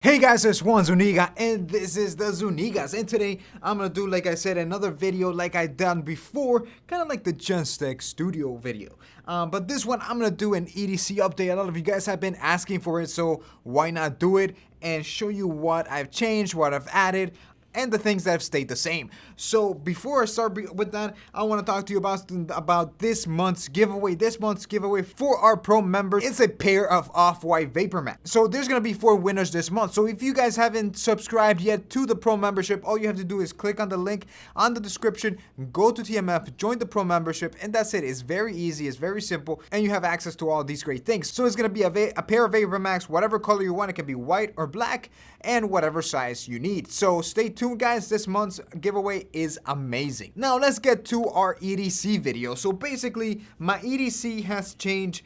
Hey guys, it's Juan Zuniga and this is the Zunigas, and today I'm gonna do, like I said, another video like I done before, kind of like the Genstech Studio video. But this one I'm gonna do an EDC update. A lot of you guys have been asking for it, so why not do it and show you what I've changed, what I've added, and the things that have stayed the same. So before I start with that, I want to talk to you about this month's giveaway. This month's giveaway for our pro members is a pair of off-white vapor max. So there's gonna be 4 winners this month. So if you guys haven't subscribed yet to the pro membership, all you have to do is click on the link on the description, go to TMF, join the pro membership, and that's it. It's very easy, it's very simple, and you have access to all these great things. So it's gonna be a pair of vapor max, whatever color you want. It can be white or black, and whatever size you need. So stay tuned, guys. This month's giveaway is amazing. Now let's get to our EDC video. So basically, my EDC has changed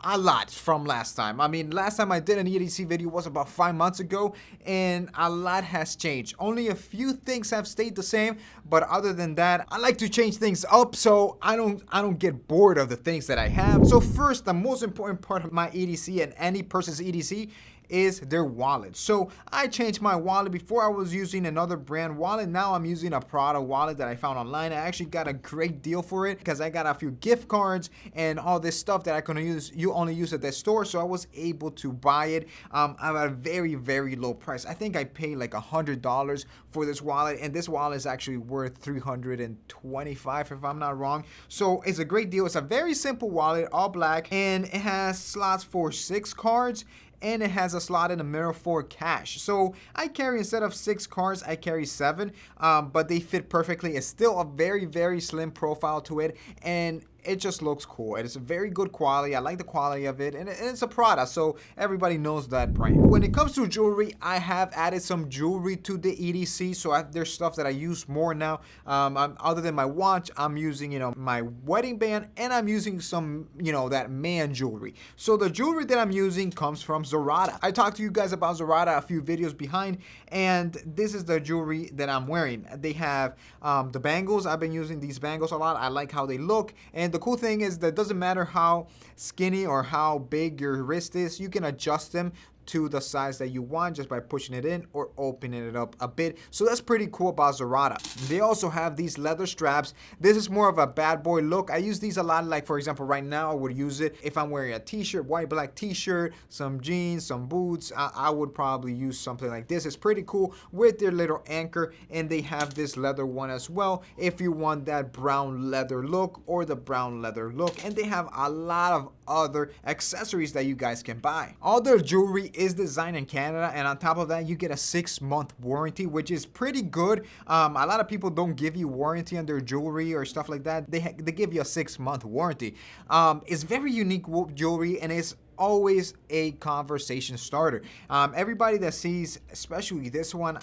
a lot from last time. I mean, last time I did an EDC video was about 5 months ago, and a lot has changed. Only a few things have stayed the same, but other than that, I like to change things up so I don't get bored of the things that I have. So first, the most important part of my EDC and any person's EDC is their wallet. So I changed my wallet. Before I was using another brand wallet. Now I'm using a Prada wallet that I found online. I actually got a great deal for it because I got a few gift cards and all this stuff that I can use. You only use at the store, so I was able to buy it at a very low price. I think I paid like $100 for this wallet, and this wallet is actually worth $325 if I'm not wrong. So it's a great deal. It's a very simple wallet, all black, and it has slots for 6 cards. And it has a slot in the middle for cash. So I carry, instead of 6 cards, I carry 7, but they fit perfectly. It's still a very slim profile to it, and it just looks cool. It's a very good quality. I like the quality of it, and it's a Prada, so everybody knows that brand. When it comes to jewelry, I have added some jewelry to the EDC, so there's stuff that I use more now. Other than my watch, I'm using, my wedding band, and I'm using some, that man jewelry. So the jewelry that I'm using comes from Zurata. I talked to you guys about Zurata a few videos behind, and this is the jewelry that I'm wearing. They have the bangles. I've been using these bangles a lot. I like how they look, and the cool thing is that it doesn't matter how skinny or how big your wrist is, you can adjust them to the size that you want just by pushing it in or opening it up a bit. So that's pretty cool about Zurata. They also have these leather straps. This is more of a bad boy look. I use these a lot. Like, for example, right now I would use it if I'm wearing a t-shirt, white black t-shirt, some jeans, some boots. I would probably use something like this. It's pretty cool with their little anchor, and they have this leather one as well if you want that brown leather look or the brown leather look. And they have a lot of other accessories that you guys can buy. All their jewelry is designed in Canada, and on top of that, you get a 6-month warranty, which is pretty good. A lot of people don't give you warranty on their jewelry or stuff like that. They give you a 6-month warranty. It's very unique jewelry, and it's always a conversation starter. Everybody that sees, especially this one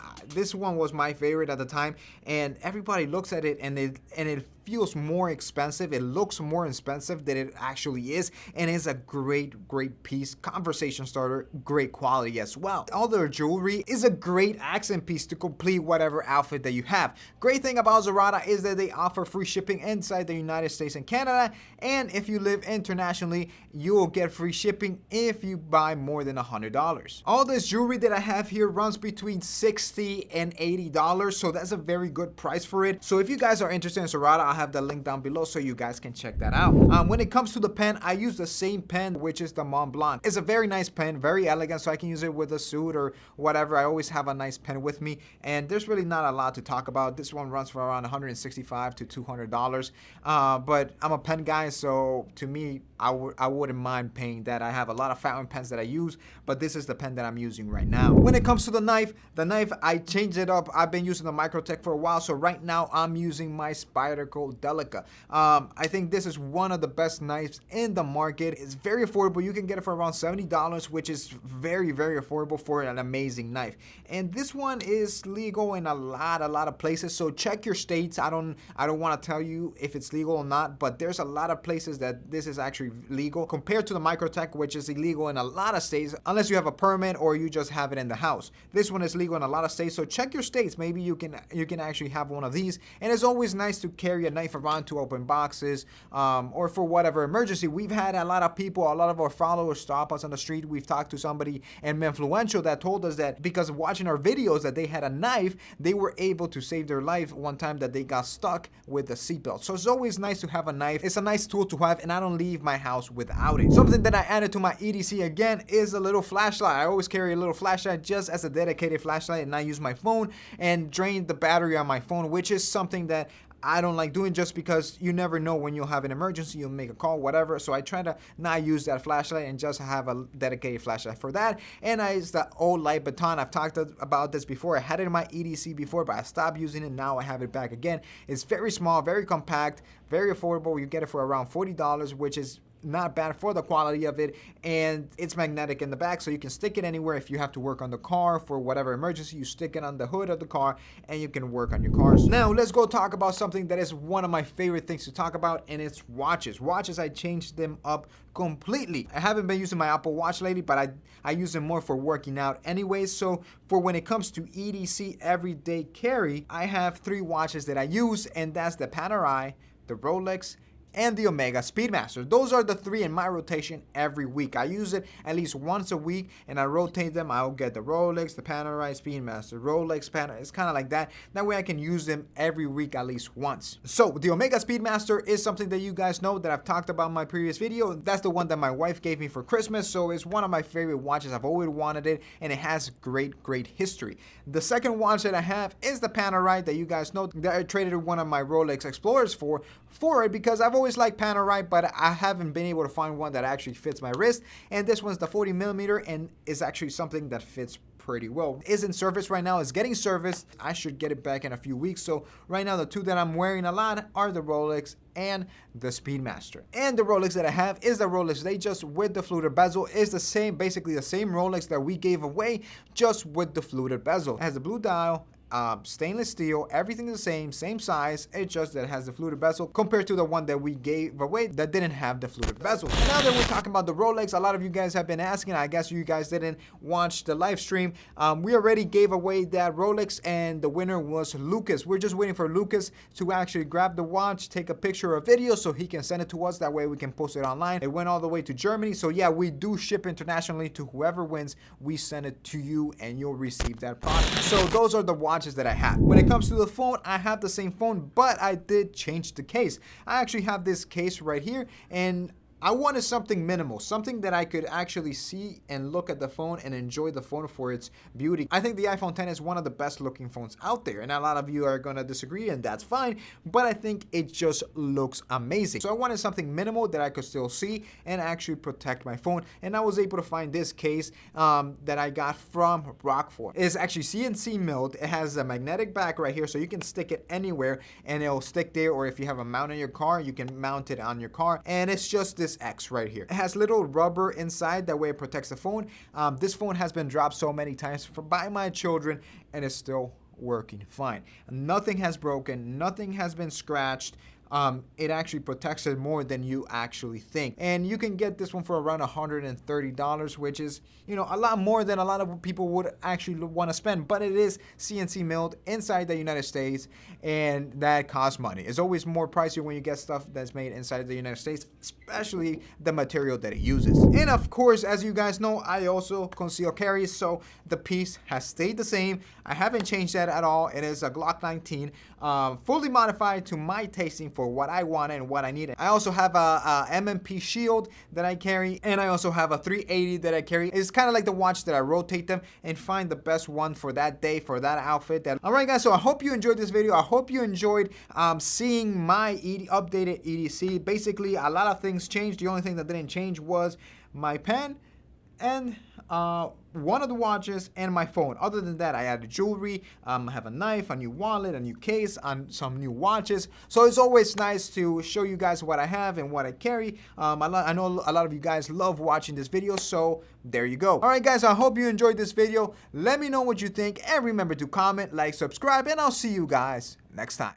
was my favorite at the time, and everybody looks at it and it feels more expensive. It looks more expensive than it actually is, and it's a great piece, conversation starter, great quality as well. All their jewelry is a great accent piece to complete whatever outfit that you have. Great thing about Zurata is that they offer free shipping inside the United States and Canada, and if you live internationally, you will get free shipping if you buy more than $100. All this jewelry that I have here runs between $60 and $80, so that's a very good price for it. So if you guys are interested in Zurata, I'll have the link down below so you guys can check that out. When it comes to the pen, I use the same pen, which is the Mont Blanc. It's a very nice pen, very elegant, so I can use it with a suit or whatever. I always have a nice pen with me, and there's really not a lot to talk about. This one runs for around $165 to $200, but I'm a pen guy, so to me, I wouldn't mind paying that. I have a lot of fountain pens that I use, but this is the pen that I'm using right now. When it comes to the knife I changed it up. I've been using the Microtech for a while, so right now I'm using my Spyderco Delica. I think this is one of the best knives in the market. It's very affordable. You can get it for around $70, which is very affordable for an amazing knife. And this one is legal in a lot of places, so check your states. I don't want to tell you if it's legal or not, but there's a lot of places that this is actually legal compared to the Microtech, which is illegal in a lot of states unless you have a permit or you just have it in the house. This one is legal in a lot of states, so check your states. Maybe you can actually have one of these. And it's always nice to carry a knife around to open boxes, or for whatever emergency. We've had a lot of people, a lot of our followers stop us on the street. We've talked to somebody influential that told us that because of watching our videos that they had a knife, they were able to save their life one time that they got stuck with the seatbelt. So it's always nice to have a knife. It's a nice tool to have, and I don't leave my house without it. Something that I added to my EDC again is a little flashlight. I always carry a little flashlight just as a dedicated flashlight, and I use my phone and drain the battery on my phone, which is something that I don't like doing just because you never know when you'll have an emergency, you'll make a call, whatever. So I try to not use that flashlight and just have a dedicated flashlight for that. And I use the old light baton. I've talked about this before. I had it in my EDC before, but I stopped using it. Now I have it back again. It's very small, very compact, very affordable. You get it for around $40, which is not bad for the quality of it, and it's magnetic in the back, so you can stick it anywhere. If you have to work on the car for whatever emergency, you stick it on the hood of the car and you can work on your cars. Now let's go talk about something that is one of my favorite things to talk about, and it's watches. Watches, I changed them up completely. I haven't been using my Apple Watch lately, but I use them more for working out anyways. So for when it comes to EDC everyday carry, I have 3 watches that I use, and that's the Panerai, the Rolex, and the Omega Speedmaster. Those are the 3 in my rotation every week. I use it at least once a week, and I rotate them. I'll get the Rolex, the Panerai, Speedmaster, Rolex, Panerai. It's kind of like that. That way I can use them every week at least once. So the Omega Speedmaster is something that you guys know that I've talked about in my previous video. That's the one that my wife gave me for Christmas, so it's one of my favorite watches. I've always wanted it, and it has great history. The second watch that I have is the Panerai that you guys know that I traded one of my Rolex Explorers for it, because I've always liked Panerai, but I haven't been able to find one that actually fits my wrist, and this one's the 40mm and is actually something that fits pretty well. Is in service right now, is getting serviced. I should get it back in a few weeks. So right now the 2 that I'm wearing a lot are the Rolex and the Speedmaster. And the Rolex that I have is the Rolex Datejust with the fluted bezel. Is the same, basically the same Rolex that we gave away, just with the fluted bezel. It has the blue dial, stainless steel, everything the same size. It's just that it has the fluted bezel compared to the one that we gave away that didn't have the fluted bezel. Now that we're talking about the Rolex, a lot of you guys have been asking, I guess you guys didn't watch the live stream. We already gave away that Rolex, and the winner was Lucas. We're just waiting for Lucas to actually grab the watch, take a picture or video so he can send it to us. That way we can post it online. It went all the way to Germany. So yeah, we do ship internationally. To whoever wins, we send it to you and you'll receive that product. So those are the watches that I have. When it comes to the phone, I have the same phone, but I did change the case. I actually have this case right here, and I wanted something minimal, something that I could actually see and look at the phone and enjoy the phone for its beauty. I think the iPhone 10 is one of the best looking phones out there, and a lot of you are gonna disagree, and that's fine, but I think it just looks amazing. So I wanted something minimal that I could still see and actually protect my phone, and I was able to find this case that I got from Rockford. It's actually CNC milled. It has a magnetic back right here, so you can stick it anywhere and it'll stick there, or if you have a mount in your car, you can mount it on your car, and it's just this X right here. It has little rubber inside, that way it protects the phone. This phone has been dropped so many times by my children, and it's still working fine. Nothing has broken, nothing has been scratched. It actually protects it more than you actually think. And you can get this one for around $130, which is, you know, a lot more than a lot of people would actually want to spend, but it is CNC milled inside the United States, and that costs money. It's always more pricey when you get stuff that's made inside the United States, especially the material that it uses. And of course, as you guys know, I also conceal carry, so the piece has stayed the same. I haven't changed that at all. It is a Glock 19, fully modified to my tasting for what I wanted and what I needed. I also have a MMP shield that I carry, and I also have a 380 that I carry. It's kind of like the watch that I rotate them and find the best one for that day, for that outfit. Alright guys, so I hope you enjoyed this video. I hope you enjoyed seeing my updated EDC. Basically, a lot of things changed. The only thing that didn't change was my pen and one of the watches and my phone. Other than that, I added jewelry, I have a knife, a new wallet, a new case, and some new watches. So it's always nice to show you guys what I have and what I carry. I know a lot of you guys love watching this video, so there you go. Alright guys, I hope you enjoyed this video. Let me know what you think, and remember to comment, like, subscribe, and I'll see you guys next time.